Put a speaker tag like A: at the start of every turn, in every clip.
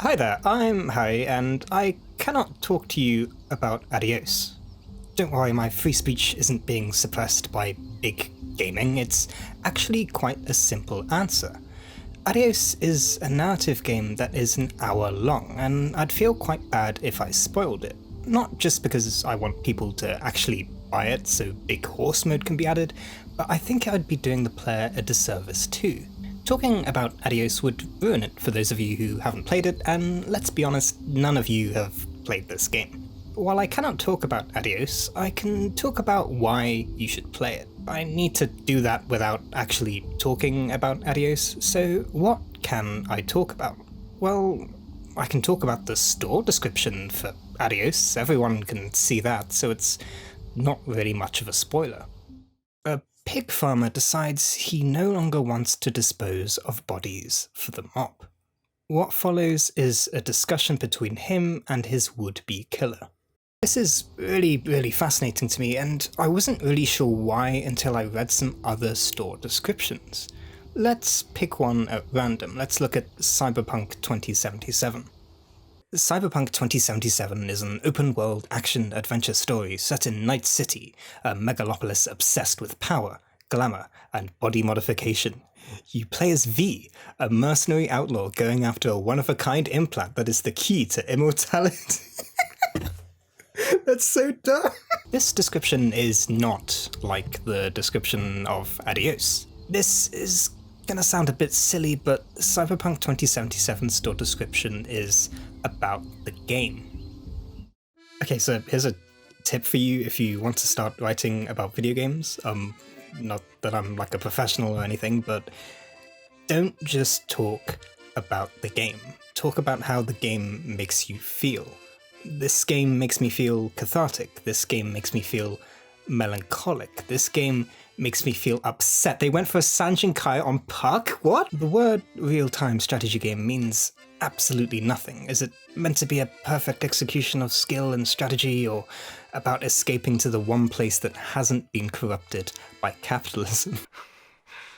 A: Hi there, I'm Harry, and I cannot talk to you about Adios. Don't worry, my free speech isn't being suppressed by big gaming, it's actually quite a simple answer. Adios is a narrative game that is an hour long, and I'd feel quite bad if I spoiled it. Not just because I want people to actually buy it so Big Horse mode can be added, but I think I'd be doing the player a disservice too. Talking about Adios would ruin it for those of you who haven't played it, and let's be honest, none of you have played this game. While I cannot talk about Adios, I can talk about why you should play it. I need to do that without actually talking about Adios, so what can I talk about? Well, I can talk about the store description for Adios, everyone can see that, so it's not really much of a spoiler. A pig farmer decides he no longer wants to dispose of bodies for the mob. What follows is a discussion between him and his would-be killer. This is really fascinating to me, and I wasn't really sure why until I read some other store descriptions. Let's pick one at random. Let's look at Cyberpunk 2077. Cyberpunk 2077 is an open-world action-adventure story set in Night City, a megalopolis obsessed with power, glamour, and body modification. You play as V, a mercenary outlaw going after a one-of-a-kind implant that is the key to immortality. That's so dumb. This description is not like the description of Adios. This is gonna sound a bit silly, but Cyberpunk 2077 store description is about the game. Okay, so here's a tip for you if you want to start writing about video games. Not that I'm like a professional or anything, but don't just talk about the game. Talk about how the game makes you feel. This game makes me feel cathartic. This game makes me feel melancholic. This game makes me feel upset. They went for Sanjin Kai on Puck? What? The word real-time strategy game means absolutely nothing. Is it meant to be a perfect execution of skill and strategy, or about escaping to the one place that hasn't been corrupted by capitalism?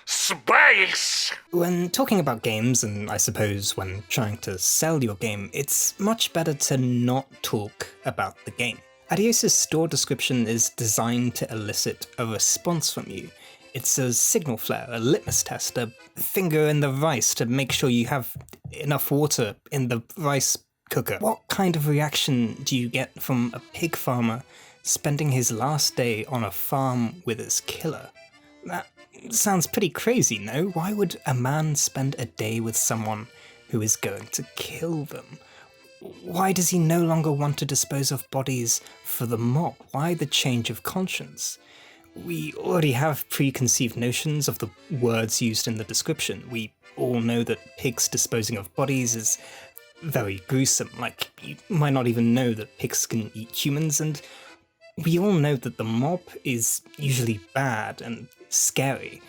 B: Space!
A: When talking about games, and I suppose when trying to sell your game, it's much better to not talk about the game. Adios' store description is designed to elicit a response from you. It's a signal flare, a litmus test, a finger in the rice to make sure you have enough water in the rice cooker. What kind of reaction do you get from a pig farmer spending his last day on a farm with his killer? That sounds pretty crazy, no? Why would a man spend a day with someone who is going to kill them? Why does he no longer want to dispose of bodies for the mob? Why the change of conscience? We already have preconceived notions of the words used in the description. We all know that pigs disposing of bodies is very gruesome. Like, you might not even know that pigs can eat humans, and we all know that the mob is usually bad and scary.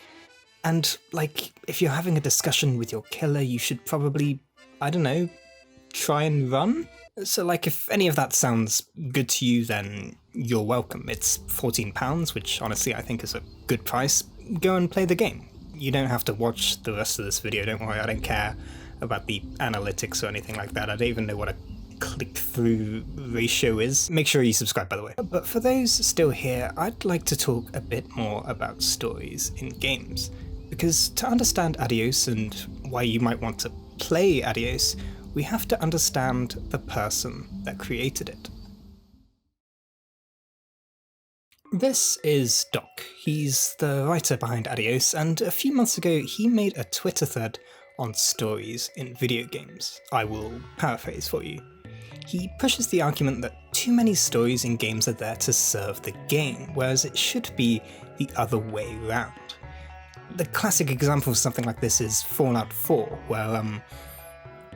A: And, like, if you're having a discussion with your killer, you should probably, I don't know, try and run? So, like, if any of that sounds good to you, then you're welcome. It's £14, which honestly I think is a good price. Go and play the game. You don't have to watch the rest of this video, don't worry, I don't care about the analytics or anything like that. I don't even know what a click-through ratio is. Make sure you subscribe, by the way. But for those still here, I'd like to talk a bit more about stories in games. Because to understand Adios and why you might want to play Adios, we have to understand the person that created it. This is Doc. He's the writer behind Adios, and a few months ago he made a Twitter thread on stories in video games. I will paraphrase for you. He pushes the argument that too many stories in games are there to serve the game, whereas it should be the other way around. The classic example of something like this is Fallout 4, where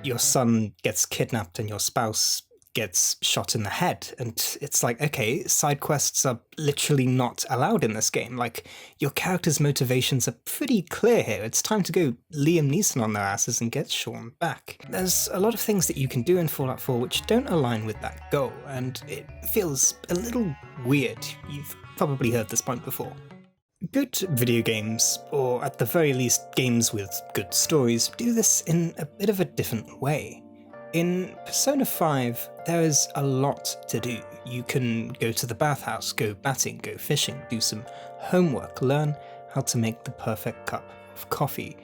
A: your son gets kidnapped and your spouse gets shot in the head, and it's like, okay, side quests are literally not allowed in this game. Like, your character's motivations are pretty clear here. It's time to go Liam Neeson on their asses and get Sean back. There's a lot of things that you can do in Fallout 4 which don't align with that goal, and it feels a little weird. You've probably heard this point before. Good video games, or at the very least games with good stories, do this in a bit of a different way. In Persona 5, there is a lot to do. You can go to the bathhouse, go batting, go fishing, do some homework, learn how to make the perfect cup of coffee.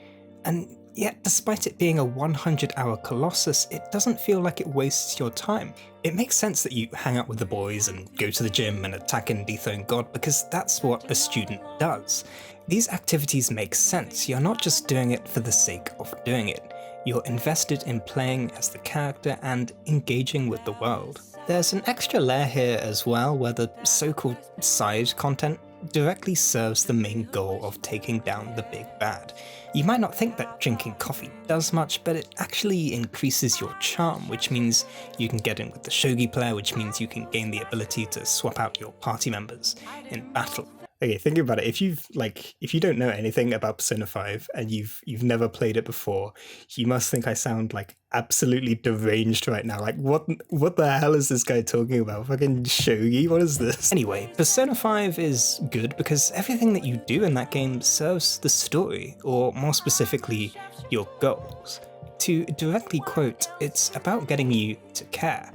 A: And yet, despite it being a 100-hour colossus, it doesn't feel like it wastes your time. It makes sense that you hang out with the boys and go to the gym and attack and dethrone God, because that's what a student does. These activities make sense. You're not just doing it for the sake of doing it. You're invested in playing as the character and engaging with the world. There's an extra layer here as well, where the so-called side content directly serves the main goal of taking down the big bad. You might not think that drinking coffee does much, but it actually increases your charm, which means you can get in with the shogi player, which means you can gain the ability to swap out your party members in battle. Okay, thinking about it, if you don't know anything about Persona 5 and you've never played it before, you must think I sound like absolutely deranged right now. Like, what the hell is this guy talking about? Fucking shogi? What is this? Anyway, Persona 5 is good because everything that you do in that game serves the story, or more specifically, your goals. To directly quote, it's about getting you to care.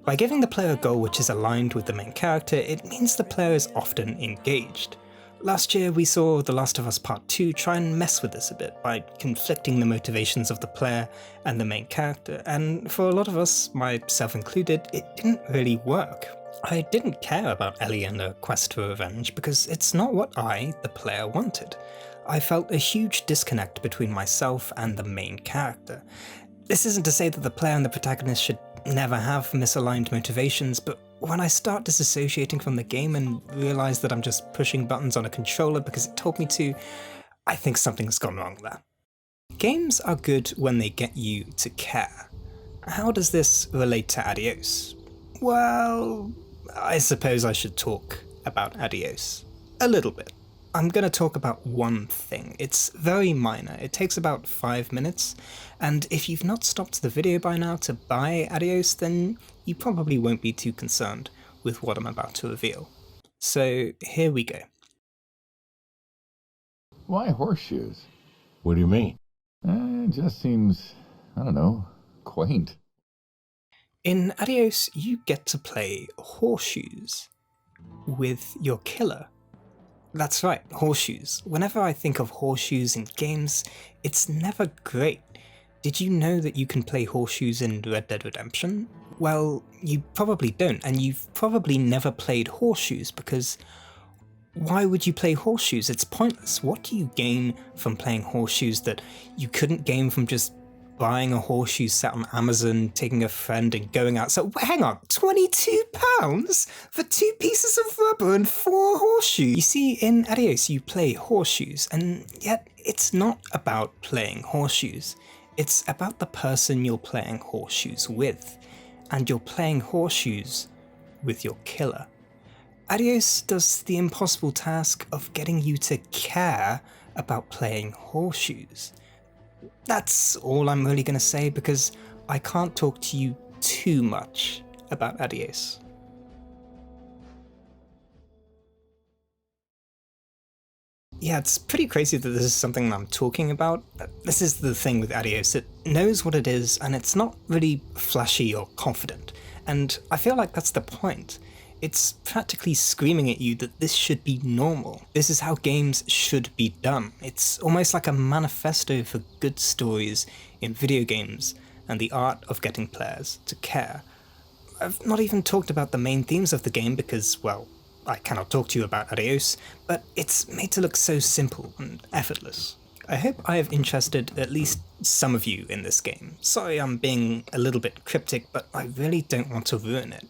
A: By giving the player a goal which is aligned with the main character, it means the player is often engaged. Last year we saw The Last of Us Part 2 try and mess with this a bit by conflicting the motivations of the player and the main character, and for a lot of us, myself included, it didn't really work. I didn't care about Ellie and her quest for revenge because it's not what I, the player, wanted. I felt a huge disconnect between myself and the main character. This isn't to say that the player and the protagonist should never have misaligned motivations, but when I start disassociating from the game and realize that I'm just pushing buttons on a controller because it told me to, I think something's gone wrong there. Games are good when they get you to care. How does this relate to Adios? Well, I suppose I should talk about Adios. A little bit. I'm going to talk about one thing. It's very minor. It takes about 5 minutes, and if you've not stopped the video by now to buy Adios, then you probably won't be too concerned with what I'm about to reveal. So here we go.
B: Why horseshoes?
C: What do you mean?
B: It just seems, I don't know, quaint.
A: In Adios, you get to play horseshoes with your killer. That's right, horseshoes. Whenever I think of horseshoes in games, it's never great. Did you know that you can play horseshoes in Red Dead Redemption? Well, you probably don't, and you've probably never played horseshoes because why would you play horseshoes? It's pointless. What do you gain from playing horseshoes that you couldn't gain from just buying a horseshoe set on Amazon, taking a friend and going out? So hang on, £22 for 2 pieces of rubber and 4 horseshoes? You see, in Adios you play horseshoes, and yet it's not about playing horseshoes. It's about the person you're playing horseshoes with, and you're playing horseshoes with your killer. Adios does the impossible task of getting you to care about playing horseshoes. That's all I'm really going to say because I can't talk to you too much about Adios. Yeah, it's pretty crazy that this is something that I'm talking about. This is the thing with Adios, it knows what it is and it's not really flashy or confident. And I feel like that's the point. It's practically screaming at you that this should be normal. This is how games should be done. It's almost like a manifesto for good stories in video games and the art of getting players to care. I've not even talked about the main themes of the game because, well, I cannot talk to you about Adios, but it's made to look so simple and effortless. I hope I have interested at least some of you in this game. Sorry I'm being a little bit cryptic, but I really don't want to ruin it.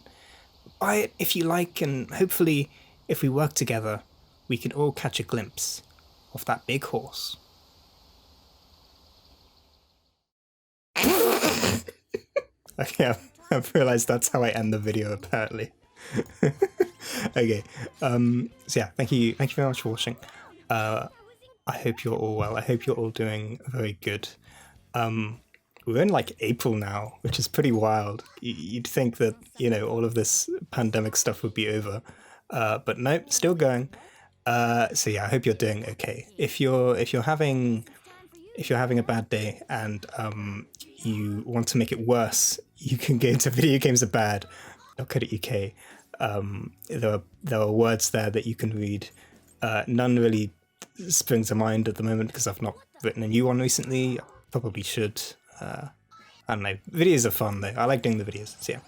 A: Buy it if you like, and hopefully, if we work together, we can all catch a glimpse of that big horse. Okay, I've realized that's how I end the video, apparently. Okay, so yeah, thank you very much for watching. I hope you're all well. I hope you're all doing very good. We're in like April now, which is pretty wild. You'd think that, you know, all of this pandemic stuff would be over, but nope, still going. So yeah, I hope you're doing okay. If you're having if you're having a bad day and you want to make it worse, you can go into videogamesarbad.co.uk. There are words there that you can read. None really spring to mind at the moment because I've not written a new one recently. I probably should. I don't know. Videos are fun though. I like doing the videos. So yeah.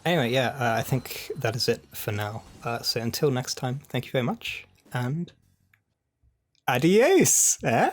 A: Anyway, yeah, I think that is it for now. So until next time, thank you very much and adios. Eh?